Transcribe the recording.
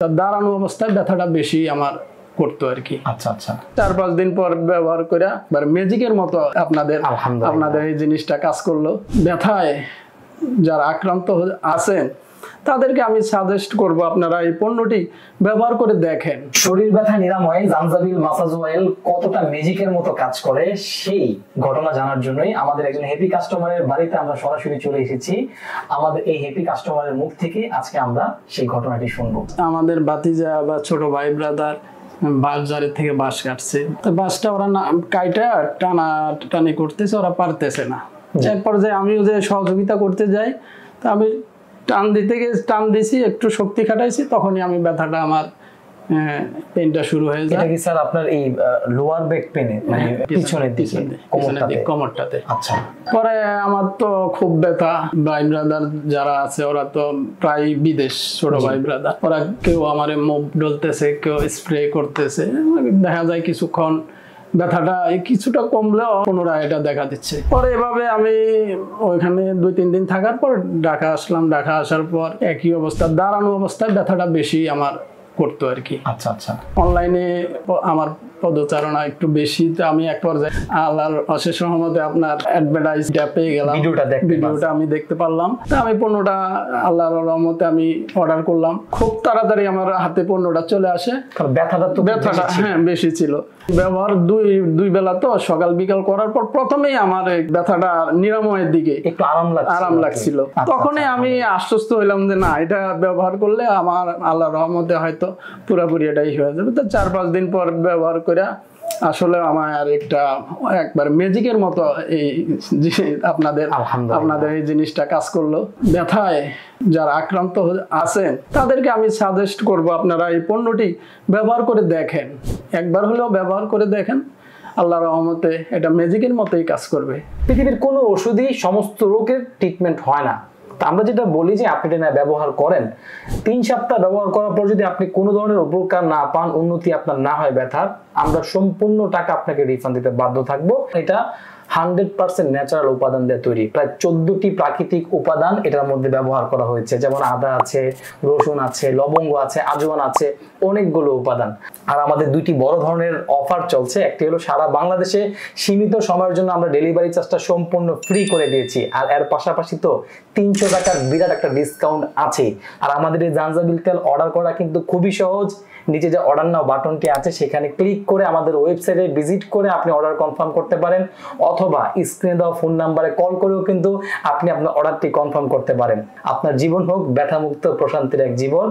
দাঁড়ানো অবস্থায় ব্যথাটা বেশি আমার করতো আর কি। আচ্ছা আচ্ছা 4-5 দিন পর ব্যবহার করে ম্যাজিকের মতো আপনাদের এই জিনিসটা কাজ করলো। ব্যথায় যারা আক্রান্ত আছেন তাদেরকে আমি সাজেস্ট করব আপনারা এই পণ্যটি ব্যবহার করে দেখেন। শরীর ব্যথা নিরাময়ে জানজাবিল মাসাজ অয়েল কতটা ম্যাজিকের মতো কাজ করে সেই ঘটনা জানার জন্যই আমাদের একজন হ্যাপি কাস্টমারের বাড়িতে আমরা সরাসরি চলে এসেছি। আমাদের এই হ্যাপি কাস্টমারের মুখ থেকে আজকে আমরা সেই ঘটনাটি শুনবো। আমাদের ভাতিজা বা ছোট ভাই ব্রাদার বাজারের থেকে বাঁশ কাটছে, তো বাঁশটা ওরা কাইটা টানি করতেছে, ওরা পারতেছে না। এরপর যে আমিও যে সহযোগিতা করতে যাই, তা আমি টান দিছি, একটু শক্তি খাটাইছি, তখনই আমি ব্যথাটা আমার পেনটা শুরু হয়ে যায়। এটা কি স্যার আপনার এই লোয়ার ব্যাক পেনে, মানে পিছনের দিকে কোমরটাতে? আচ্ছা। পরে আমার তো খুব ব্যথা, ভাই ব্রাদার যারা আছে ওরা তো প্রায় বিদেশ, ছোট ভাই ব্রাদার, ওরা কেউ আমার মুভ ডলতেছে, কেউ স্প্রে করতেছে, দেখা যায় কিছুক্ষণ ব্যথাটা কিছুটা কমলেও পুনরায় এটা দেখা দিচ্ছে। পরে এভাবে আমি ওইখানে 2-3 দিন থাকার পর ঢাকা আসলাম। ঢাকা আসার পর একই অবস্থা, দাঁড়ানো অবস্থায় ব্যথাটা বেশি আমার করতো আর কি। আচ্ছা আচ্ছা। অনলাইনে আমার পদচারণা একটু বেশি, তো আমি এক পর্যায়ে আল্লাহর অশেষ রহমতে আপনার অ্যাডভার্টাইজটা পেয়ে গেলাম, ভিডিওটা আমি দেখতে পারলাম। তা আমি পণ্যটা আল্লাহর রহমতে আমি অর্ডার করলাম। খুব তাড়াতাড়ি আমার হাতে পণ্যটা চলে আসে। ব্যথাটা হ্যাঁ বেশি ছিল। ব্যবহার দুই বেলা তো, সকাল বিকাল করার পর প্রথমেই আমার ব্যথাটা নিরাময়ের দিকে একটু আরাম লাগছিল। তখনই আমি আশ্বস্ত হইলাম যে না, এটা ব্যবহার করলে আমার আল্লাহর রহমতে হয়তো পুরোপুরি এটাই হয়ে যাবে। তো 4-5 দিন পর ব্যবহার করে আসলে আমার একবার ম্যাজিকের মতো এই আপনাদের এই জিনিসটা কাজ করলো। ব্যথায় যারা আক্রান্ত আছেন তাদেরকে আমি সাজেস্ট করব আপনারা এই পণ্যটি ব্যবহার করে দেখেন, একবার হলেও ব্যবহার করে দেখেন। আল্লাহর রহমতে এটা ম্যাজিকের মতোই কাজ করবে। পৃথিবীর কোনো ওষুধই সমস্ত রোগের ট্রিটমেন্ট হয় না। আমরা যেটা বলি যে আপনি এটা ব্যবহার করেন, 3 সপ্তাহ ব্যবহার করার পর যদি আপনি কোনো ধরনের উপকার না পান, উন্নতি আপনার না হয় ব্যথার, আমরা সম্পূর্ণ টাকা আপনাকে রিফান্ড দিতে বাধ্য থাকবো। এটা 100% ন্যাচারাল উপাদান দিয়ে তৈরি। প্রায় 14টি প্রাকৃতিক উপাদান এটার মধ্যে ব্যবহার করা হয়েছে, যেমন আদা আছে, রসুন আছে, লবঙ্গ আছে, আজওয়ান আছে, অনেকগুলো উপাদান। আর আমাদের 2টি বড় ধরনের অফার চলছে। একটি হলো সারা বাংলাদেশে সীমিত সময়ের জন্য আমরা ডেলিভারি চার্জটা সম্পূর্ণ ফ্রি করে দিয়েছি, আর এর পাশাপাশি তো 300 টাকার বিরাট একটা ডিসকাউন্ট আছে। আর আমাদের এই জানজাবিল তেল অর্ডার করা কিন্তু খুবই সহজ। নিচে যে অর্ডার নাও বাটনটি আছে সেখানে ক্লিক করে আমাদের ওয়েবসাইটে ভিজিট করে আপনি অর্ডার কনফার্ম করতে পারেন, অথবা স্ক্রিনে দেওয়া ফোন নাম্বারে কল করেও কিন্তু আপনি আপনার অর্ডারটি কনফার্ম করতে পারেন। আপনার জীবন হোক ব্যথামুক্ত প্রশান্তির এক জীবন।